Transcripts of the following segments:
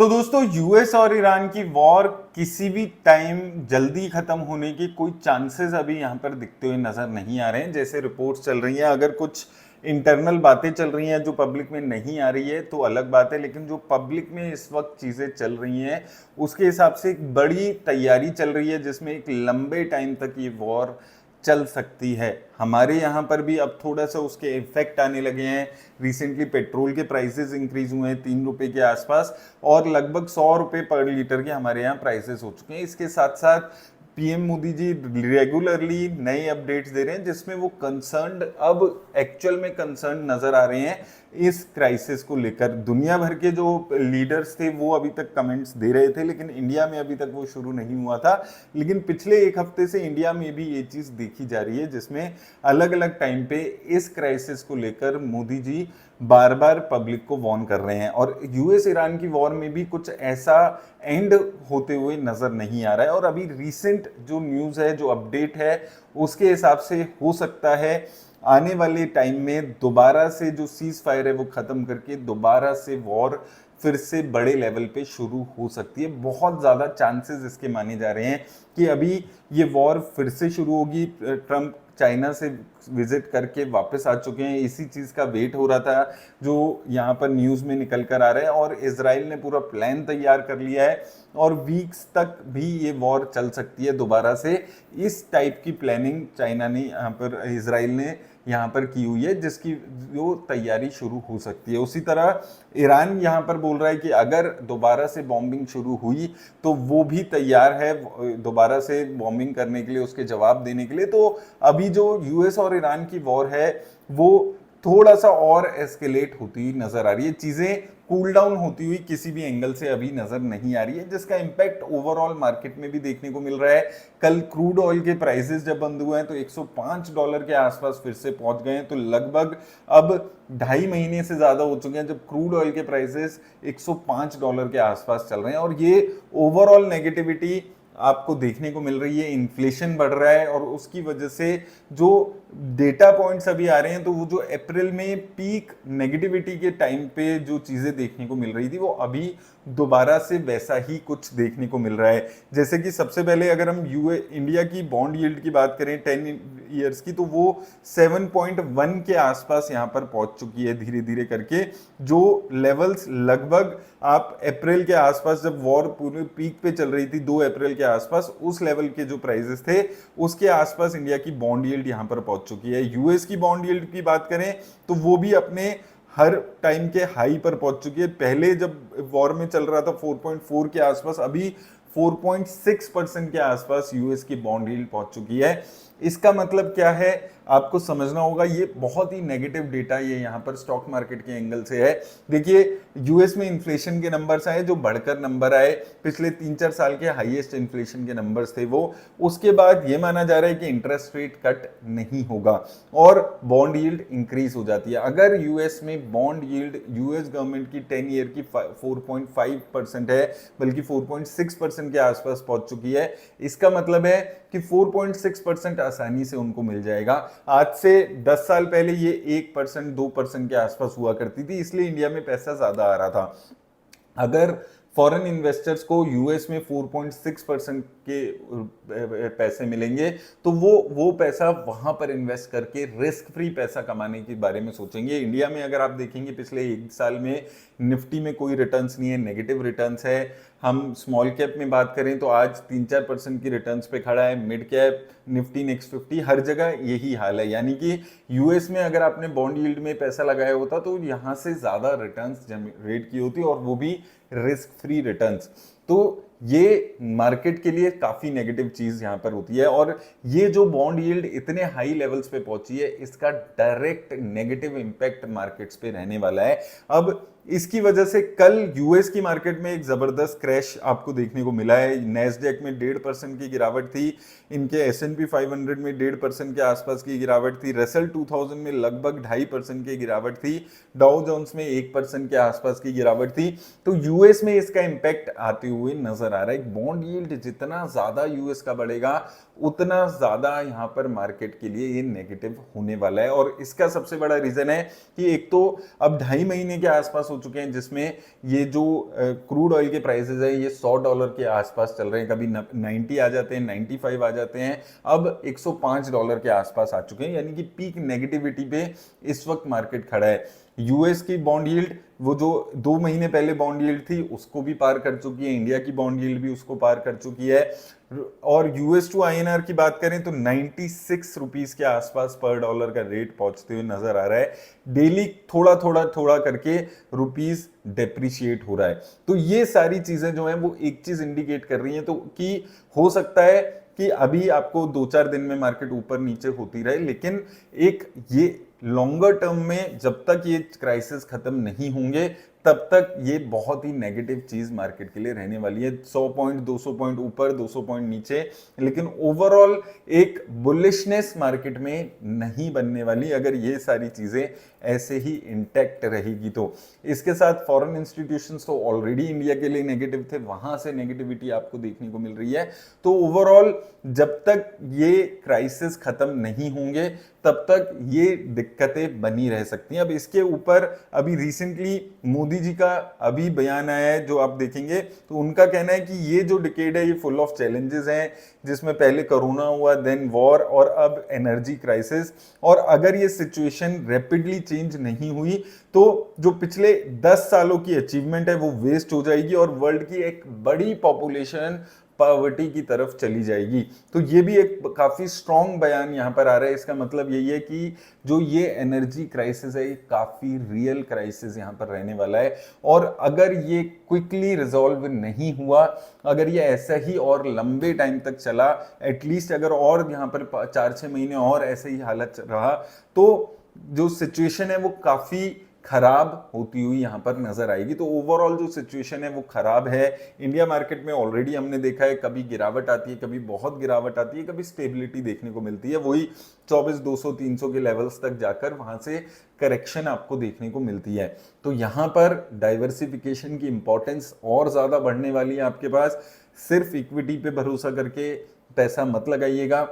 तो दोस्तों यूएस और ईरान की वॉर किसी भी टाइम जल्दी खत्म होने की कोई चांसेस अभी यहाँ पर दिखते हुए नजर नहीं आ रहे हैं। जैसे रिपोर्ट्स चल रही हैं, अगर कुछ इंटरनल बातें चल रही हैं जो पब्लिक में नहीं आ रही है तो अलग बात है, लेकिन जो पब्लिक में इस वक्त चीजें चल रही हैं उसके हिसाब से एक बड़ी तैयारी चल रही है जिसमें एक लंबे टाइम तक ये वॉर चल सकती है। हमारे यहाँ पर भी अब थोड़ा सा उसके इफेक्ट आने लगे हैं। रिसेंटली पेट्रोल के प्राइसेस इंक्रीज हुए हैं 3 रुपए के आसपास, और लगभग 100 रुपए पर लीटर के हमारे यहाँ प्राइसेस हो चुके हैं। इसके साथ साथ पीएम मोदी जी रेगुलरली नए अपडेट्स दे रहे हैं जिसमें वो कंसर्न्ड, अब एक्चुअल में कंसर्न नजर आ रहे हैं इस क्राइसिस को लेकर। दुनिया भर के जो लीडर्स थे वो अभी तक कमेंट्स दे रहे थे, लेकिन इंडिया में अभी तक वो शुरू नहीं हुआ था। लेकिन पिछले एक हफ्ते से इंडिया में भी ये चीज देखी जा रही है जिसमें अलग अलग टाइम पे इस क्राइसिस को लेकर मोदी जी बार बार पब्लिक को वार्न कर रहे हैं। और यूएस ईरान की वॉर में भी कुछ ऐसा एंड होते हुए नजर नहीं आ रहा है। और अभी रिसेंट जो न्यूज़ है, जो अपडेट है, उसके हिसाब से हो सकता है आने वाले टाइम में दोबारा से जो सीज फायर है वो खत्म करके दोबारा से वॉर फिर से बड़े लेवल पे शुरू हो सकती है। बहुत ज़्यादा चांसेस इसके माने जा रहे हैं कि अभी ये वॉर फिर से शुरू होगी। ट्रम्प चाइना से विजिट करके वापस आ चुके हैं, इसी चीज़ का वेट हो रहा था जो यहाँ पर न्यूज़ में निकल कर आ रहा है। और इसराइल ने पूरा प्लान तैयार कर लिया है और वीक्स तक भी ये वॉर चल सकती है दोबारा से। इस टाइप की प्लानिंग चाइना ने यहाँ पर, इसराइल ने यहाँ पर की हुई है, जिसकी जो तैयारी शुरू हो सकती है। उसी तरह ईरान यहाँ पर बोल रहा है कि अगर दोबारा से बॉम्बिंग शुरू हुई तो वो भी तैयार है दोबारा से बॉम्बिंग करने के लिए, उसके जवाब देने के लिए। तो अभी जो यूएस और ईरान की वॉर है वो थोड़ा सा और एस्केलेट होती हुई नजर आ रही है। चीजें कूल डाउन होती हुई किसी भी एंगल से अभी नजर नहीं आ रही है, जिसका इंपैक्ट ओवरऑल मार्केट में भी देखने को मिल रहा है। कल क्रूड ऑयल के प्राइसेस जब बंद हुए हैं तो $105 के आसपास फिर से पहुंच गए हैं। तो लगभग अब 2.5 महीने से ज्यादा हो चुके हैं जब क्रूड ऑयल के प्राइसेस $105 के आसपास चल रहे हैं। और ये ओवरऑल नेगेटिविटी आपको देखने को मिल रही है। इन्फ्लेशन बढ़ रहा है और उसकी वजह से जो डेटा पॉइंट्स अभी आ रहे हैं, तो वो जो अप्रैल में पीक नेगेटिविटी के टाइम पे जो चीजें देखने को मिल रही थी वो अभी दोबारा से वैसा ही कुछ देखने को मिल रहा है। जैसे कि सबसे पहले अगर हम इंडिया की बॉन्ड यील्ड की बात करें 10 ईयर्स की, तो वो 7.1 के आसपास यहाँ पर पहुंच चुकी है धीरे धीरे करके। जो लेवल्स लगभग आप अप्रैल के आसपास जब वॉर पूरे पीक पे चल रही थी 2 अप्रैल के आसपास, उस लेवल के जो प्राइसेस थे उसके आसपास इंडिया की बॉन्ड यील्ड यहाँ पर पहुंच चुकी है। यूएस की बॉन्ड यील्ड की बात करें तो वो भी अपने हर टाइम के हाई पर पहुंच चुकी है। पहले जब वॉर में चल रहा था 4.4 के आसपास, अभी 4.6% के आसपास यूएस की बॉन्ड यील्ड पहुंच चुकी है। इसका मतलब क्या है आपको समझना होगा। ये बहुत ही नेगेटिव डेटा ये यहाँ पर स्टॉक मार्केट के एंगल से है। देखिए यूएस में इन्फ्लेशन के नंबर्स आए जो बढ़कर नंबर आए, पिछले 3-4 साल के हाईएस्ट इन्फ्लेशन के नंबर्स थे वो। उसके बाद ये माना जा रहा है कि इंटरेस्ट रेट कट नहीं होगा और बॉन्ड यील्ड इंक्रीज हो जाती है। अगर यूएस में बॉन्ड यील्ड यूएस गवर्नमेंट की 10 ईयर की 4.5% है, बल्कि 4.6% के आसपास पहुंच चुकी है, इसका मतलब है कि 4.6% आसानी से उनको मिल जाएगा। आज से 10 साल पहले ये 1% 2% के आसपास हुआ करती थी, इसलिए इंडिया में पैसा ज्यादा आ रहा था। अगर फॉरेन इन्वेस्टर्स को यूएस में 4.6% के पैसे मिलेंगे तो वो पैसा वहां पर इन्वेस्ट करके रिस्क फ्री पैसा कमाने के बारे में सोचेंगे। इंडिया में अगर आप देखेंगे पिछले 1 साल में निफ्टी में कोई रिटर्न्स नहीं है, नेगेटिव रिटर्न्स है। हम स्मॉल कैप में बात करें तो आज 3-4% की रिटर्न्स पे खड़ा है। मिड कैप, निफ्टी, नेक्स्ट 50, हर जगह यही हाल है। यानी कि यूएस में अगर आपने बॉन्ड यील्ड में पैसा लगाया होता तो यहां से ज्यादा रिटर्न्स जनरेट की होती, और वो भी रिस्क फ्री रिटर्न्स। तो ये मार्केट के लिए काफी नेगेटिव चीज यहां पर होती है। और ये जो बॉन्ड यील्ड इतने हाई लेवल्स पे पहुंची है, इसका डायरेक्ट नेगेटिव इंपैक्ट मार्केट्स पे रहने वाला है। अब इसकी वजह से कल यूएस की मार्केट में एक जबरदस्त क्रैश आपको देखने को मिला है। नैस्डैक में 1.5% की गिरावट थी, इनके S&P 500 में 1.5% के आसपास की गिरावट थी, रसेल 2000 में लगभग 2.5% की गिरावट थी, डाउ जोन्स में 1% के आसपास की गिरावट थी। तो यूएस में इसका इंपैक्ट आते हुए नजर आ रहा है। बॉन्ड यील्ड जितना ज्यादा यूएस का बढ़ेगा उतना ज्यादा यहाँ पर मार्केट के लिए ये नेगेटिव होने वाला है। और इसका सबसे बड़ा रीजन है कि एक तो अब 2.5 महीने के आसपास हो चुके हैं, जिसमें ये जो क्रूड ऑयल के प्राइसेस है ये $100 के आसपास चल रहे हैं, कभी 90 आ जाते हैं, 95 आ जाते हैं, अब $105 के आसपास आ चुके हैं, यानी कि पीक नेगेटिविटी पे इस वक्त मार्केट खड़ा है। यूएस की बॉन्ड यील्ड, वो जो 2 महीने पहले बॉन्ड यील्ड थी उसको भी पार कर चुकी है, इंडिया की बॉन्ड यील्ड भी उसको पार कर चुकी है। और यूएस टू आईएनआर की बात करें तो 96 रुपीस के आसपास पर डॉलर का रेट पहुंचते हुए नजर आ रहा है। डेली थोड़ा थोड़ा थोड़ा करके रुपीस डेप्रिशिएट हो रहा है। तो ये सारी चीजें जो हैं वो एक चीज इंडिकेट कर रही हैं तो कि हो सकता है कि अभी आपको 2-4 दिन में मार्केट ऊपर नीचे होती रहे, लेकिन एक ये लॉन्गर टर्म में जब तक ये क्राइसिस खत्म नहीं होंगे तब तक ये बहुत ही नेगेटिव चीज मार्केट के लिए रहने वाली है। 100 पॉइंट 200 पॉइंट ऊपर 200 पॉइंट नीचे, लेकिन ओवरऑल एक बुलिशनेस मार्केट में नहीं बनने वाली अगर ये सारी चीजें ऐसे ही इंटैक्ट रहेगी तो। इसके साथ फॉरेन इंस्टीट्यूशंस तो ऑलरेडी इंडिया के लिए नेगेटिव थे, वहां से नेगेटिविटी आपको देखने को मिल रही है। तो ओवरऑल जब तक ये क्राइसिस खत्म नहीं होंगे तब तक ये दिक्कतें बनी रह सकती हैं। अब इसके ऊपर अभी रिसेंटली मोदी जी का अभी बयान आया है जो आप देखेंगे, तो उनका कहना है कि ये जो डिकेड है ये फुल ऑफ चैलेंजेस हैं, जिसमें पहले कोरोना हुआ, देन वॉर और अब एनर्जी क्राइसिस। और अगर ये सिचुएशन रैपिडली चेंज नहीं हुई तो जो पिछले 10 सालों की अचीवमेंट है वो वेस्ट हो जाएगी और वर्ल्ड की एक बड़ी पॉपुलेशन पॉवर्टी की तरफ चली जाएगी। तो ये भी एक काफी स्ट्रॉन्ग बयान यहां पर आ रहा है। इसका मतलब यही है कि जो ये एनर्जी क्राइसिस है ये काफी रियल क्राइसिस यहां पर रहने वाला है, और अगर ये क्विकली रिजॉल्व नहीं हुआ, अगर ये ऐसा ही और लंबे टाइम तक चला, एटलीस्ट अगर और यहां पर 4-6 महीने और ऐसे ही हालत रहा, तो जो सिचुएशन है वो काफी खराब होती हुई यहां पर नजर आएगी। तो ओवरऑल जो सिचुएशन है वो खराब है। इंडिया मार्केट में ऑलरेडी हमने देखा है कभी गिरावट आती है, कभी बहुत गिरावट आती है, कभी स्टेबिलिटी देखने को मिलती है, वही 24,200-300 के लेवल्स तक जाकर वहां से करेक्शन आपको देखने को मिलती है। तो यहां पर डाइवर्सिफिकेशन की इंपॉर्टेंस और ज्यादा बढ़ने वाली है आपके पास। सिर्फ इक्विटी पे भरोसा करके पैसा मत लगाइएगा,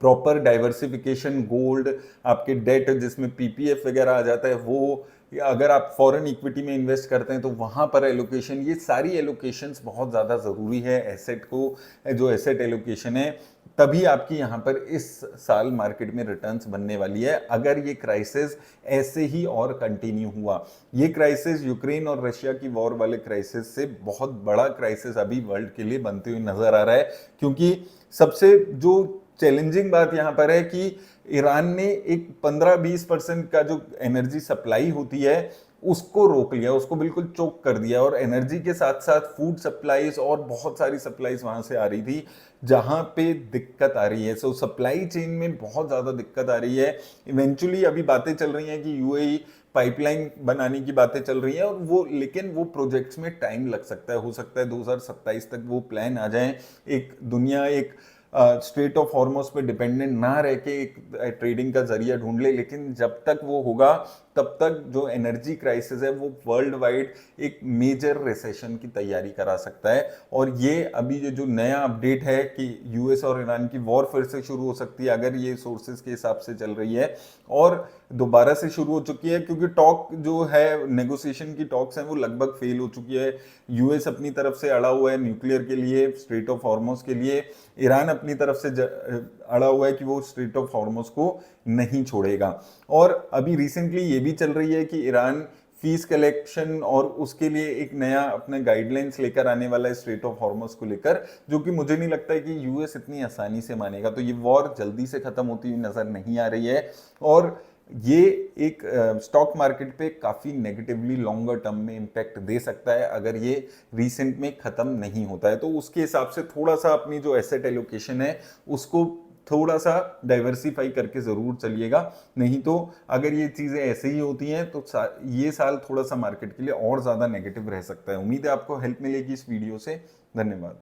प्रॉपर डाइवर्सिफिकेशन, गोल्ड, आपके डेट जिसमें पीपीएफ वगैरह आ जाता है वो, या अगर आप फॉरेन इक्विटी में इन्वेस्ट करते हैं तो वहां पर एलोकेशन, ये सारी एलोकेशंस बहुत ज़्यादा ज़रूरी है एसेट को, जो एसेट एलोकेशन है, तभी आपकी यहाँ पर इस साल मार्केट में रिटर्न्स बनने वाली है। अगर ये क्राइसिस ऐसे ही और कंटिन्यू हुआ, ये क्राइसिस यूक्रेन और रशिया की वॉर वाले क्राइसिस से बहुत बड़ा क्राइसिस अभी वर्ल्ड के लिए बनते हुए नजर आ रहा है, क्योंकि सबसे जो चैलेंजिंग बात यहां पर है कि ईरान ने एक 15-20% का जो एनर्जी सप्लाई होती है उसको रोक लिया, उसको बिल्कुल चोक कर दिया, और एनर्जी के साथ साथ फूड सप्लाईज और बहुत सारी सप्लाईज वहां से आ रही थी जहां पे दिक्कत आ रही है। सो सप्लाई चेन में बहुत ज्यादा दिक्कत आ रही है। इवेंचुअली अभी बातें चल रही हैं कि यूएई पाइपलाइन बनाने की बातें चल रही हैं, और वो, लेकिन वो प्रोजेक्ट्स में टाइम लग सकता है, हो सकता है 2027 तक वो प्लान आ जाए। एक दुनिया एक स्ट्रेट ऑफ हॉर्मोस पे डिपेंडेंट ना रह के एक ट्रेडिंग का जरिया ढूंढ ले, लेकिन जब तक वो होगा तब तक जो एनर्जी क्राइसिस है वो वर्ल्ड वाइड एक मेजर रिसेशन की तैयारी करा सकता है। और ये अभी जो नया अपडेट है कि यूएस और ईरान की वॉर फिर से शुरू हो सकती है, अगर ये सोर्सेज के हिसाब से चल रही है, और दोबारा से शुरू हो चुकी है, क्योंकि टॉक जो है, नेगोशिएशन की टॉक्स हैं वो लगभग फेल हो चुकी है। यूएस अपनी तरफ से अड़ा हुआ है न्यूक्लियर के लिए, स्ट्रेट ऑफ हॉर्मोस के लिए, ईरान अपनी तरफ से अड़ा हुआ है कि वो स्ट्रेट ऑफ हॉर्मोस को नहीं छोड़ेगा। और अभी रिसेंटली ये भी चल रही है कि ईरान फीस कलेक्शन और उसके लिए एक नया अपने गाइडलाइंस लेकर आने वाला है स्ट्रेट ऑफ हॉर्मोस को लेकर, जो कि मुझे नहीं लगता है कि यूएस इतनी आसानी से मानेगा। तो ये वॉर जल्दी से खत्म होती हुई नजर नहीं आ रही है, और ये एक स्टॉक मार्केट पे काफी नेगेटिवली लॉन्गर टर्म में इंपैक्ट दे सकता है अगर ये रीसेंट में खत्म नहीं होता है। तो उसके हिसाब से थोड़ा सा अपनी जो एसेट एलोकेशन है उसको थोड़ा सा डाइवर्सिफाई करके जरूर चलिएगा, नहीं तो अगर ये चीजें ऐसे ही होती हैं तो ये साल थोड़ा सा मार्केट के लिए और ज्यादा नेगेटिव रह सकता है। उम्मीद है आपको हेल्प मिलेगी इस वीडियो से। धन्यवाद।